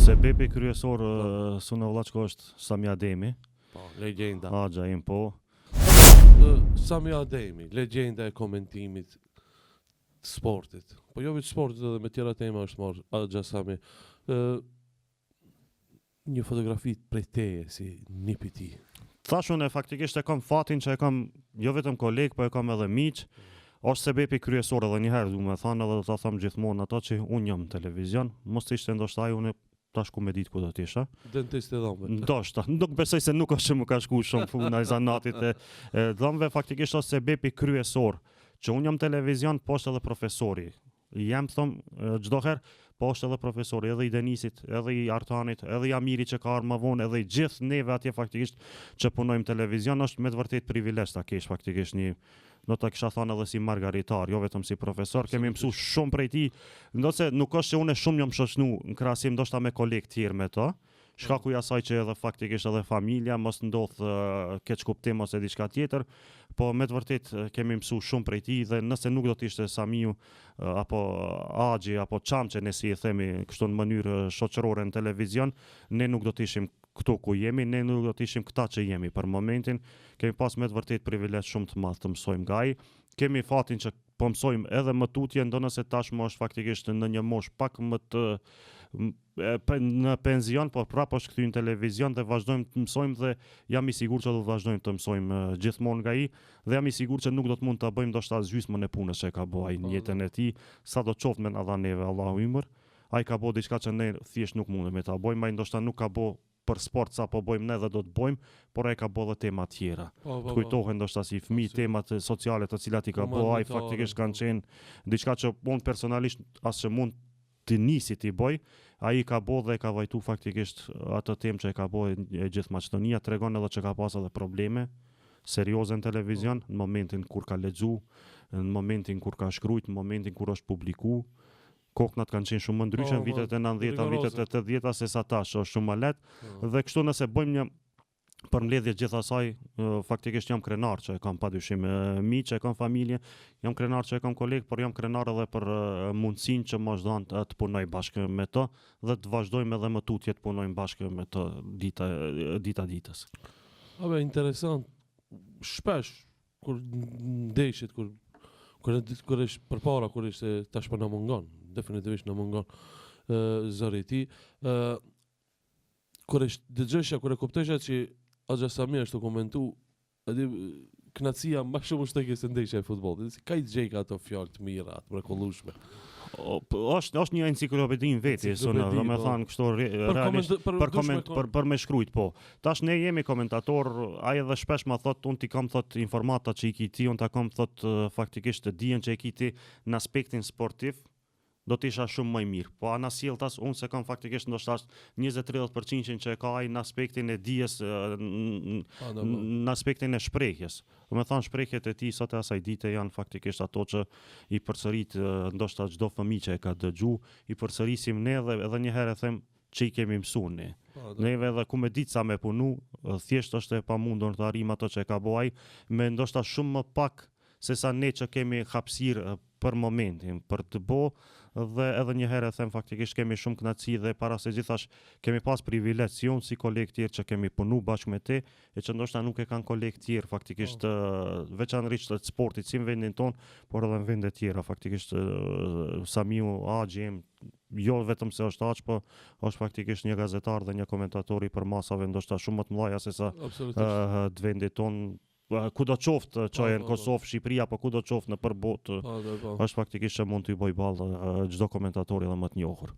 Sebepi kryesor Suna Vlaçko është Sami Ademi. Po, legjenda. Axha im po. Sami Ademi, legjenda e komentimit të sportit. Po jo vetë sportit edhe me tjera tema është marrë Axha Sami. Një fotografi prej teje si nipi ti. Thash unë faktikisht e kam fatin që e kam jo vetëm koleg, po e kam edhe miq. Është sebepi kryesor edhe njëherë du me thanë edhe do ta them gjithmonë ato që unë jam në televizion, mos ishte ndoshta ai unë tash ku me ditë ku do të isha. Dentist e dhomëve. Ndoshta, nuk besoj se nuk është që më ka shku shumë puna e zanatit e dhomëve, faktikisht është sebepi kryesor që unë jam në televizion, po është edhe profesori. Jam thom çdo herë, po është edhe profesori, edhe i Denisit, edhe i Artanit, edhe i Amirit që ka ardhur më vonë, edhe i gjithë neve atje faktikisht që punojmë televizion, është me të vërtet privilegj ta kesh faktikisht një, do ta kisha thënë edhe si margaritar, jo vetëm si profesor, kemi mësuar shumë prej tij, ndosë nuk është që unë shumë jam shoqënu në krahasim ndoshta me kolegë tjerë me to. Shkaku i asaj që edhe faktikisht edhe familja mos ndodh keq kuptim ose diçka tjetër, po me të vërtet kemi mësuar shumë prej tij dhe nëse nuk do të ishte Samiu apo Axhi apo Çamçe ne si e themi kështu në mënyrë shoqërore në televizion, ne nuk do të ishim këtu ku jemi, ne nuk do të ishim këta që jemi për momentin. Kemi pas me të vërtet privilegj shumë të madh të mësojmë nga ai. Kemi fatin që po mësojmë edhe më tutje, ndonëse tashmë është faktikisht në një moshë pak më të në penzion, po prapë është kthyer në televizion dhe vazhdojmë të mësojmë dhe jam i sigurt që do të vazhdojmë të mësojmë gjithmonë nga ai dhe jam i sigurt që nuk do të mund ta bëjmë ndoshta gjysmën e punës që ka bëu ai në jetën e tij, sa do qoftë me na dha neve Allahu imër. Ai ka bëu diçka që ne thjesht nuk mundemi ta bëjmë, ai ndoshta nuk ka bëu për sport sa po bëjmë ne dhe do të bëjmë, por ai ka bëu edhe tema tjera. Kujtohen ndoshta si fëmijë temat sociale të cilat i ka bëu ai faktikisht kanë qenë diçka që unë personalisht as që mund të nisi ti bëj, ai ka bëu dhe ka vajtu faktikisht atë temë që e ka bëu e gjithë Maqedonia, tregon edhe që ka pas edhe probleme serioze në televizion në momentin kur ka lexu, në momentin kur ka shkruajt, në momentin kur është publiku. Koknat kanë qenë shumë më ndryshe në vitet e 90-ta, vitet e 80-ta se sa tash, është shumë më lehtë dhe kështu nëse bëjmë një përmbledhje gjithasaj, faktikisht jam krenar që e kam padyshim miq, që e kam familje, jam krenar që e kam koleg, por jam krenar edhe për mundësinë që më është dhënë të punoj bashkë me to dhe të vazhdojmë edhe më tutje të punojmë bashkë me to dita ditës. Interesant. Shpesh kur ndeshjet kur është përpara kur ishte tash po na mungon, definitivisht na mungon zëri i tij. Kur është dëgjoshja, kur e kuptoja që Axha Sami është të komentu, edhe knatësia më shumë është tek se ndeshja e futbollit. Si ka i gjejka ato fjalë të mira, të mrekullueshme. Është një enciklopedi në veti, domethënë kështu realisht për me shkruajt po. Tash ne jemi komentator, ai edhe shpesh ma thot unë ti kam thot informata që i ki ti, unë ta kam thot faktikisht të dijen që i ki ti në aspektin sportiv, do të isha shumë më i mirë. Po anasjelltas unë se kam faktikisht ndoshta 20-30% që e ka ai në aspektin e dijes, në aspektin e shprehjes. Do të thënë shprehjet e tij sot e asaj dite janë faktikisht ato që i përsërit ndoshta çdo fëmijë që e ka dëgju, i përsërisim ne dhe edhe një herë them që i kemi mësuar ne. Neve edhe ku me ditë sa me punu, thjesht është e pamundur të arrijmë ato që e ka bëu ai, me ndoshta shumë më pak se sa ne që kemi hapësirë për momentin, për të bo, dhe edhe një herë them faktikisht kemi shumë kënaqësi dhe para se gjithash kemi pas privilegj si unë si kolegë tjerë që kemi punu bashkë me te, e që ndoshta nuk e kanë kolegë tjerë faktikisht veçanërisht të sportit si në vendin ton, por edhe në vende tjera faktikisht Samiu Axhi jo vetëm se është Axh, po është faktikisht një gazetar dhe një komentator i përmasave ndoshta shumë më të mëdha se sa të vendit ton. Kudo qoftë që e në Kosovë, Shqipëri apo kudo qoftë në përbotë, është faktikisht që mund të i bëj ballë çdo komentatori dhe më të njohur.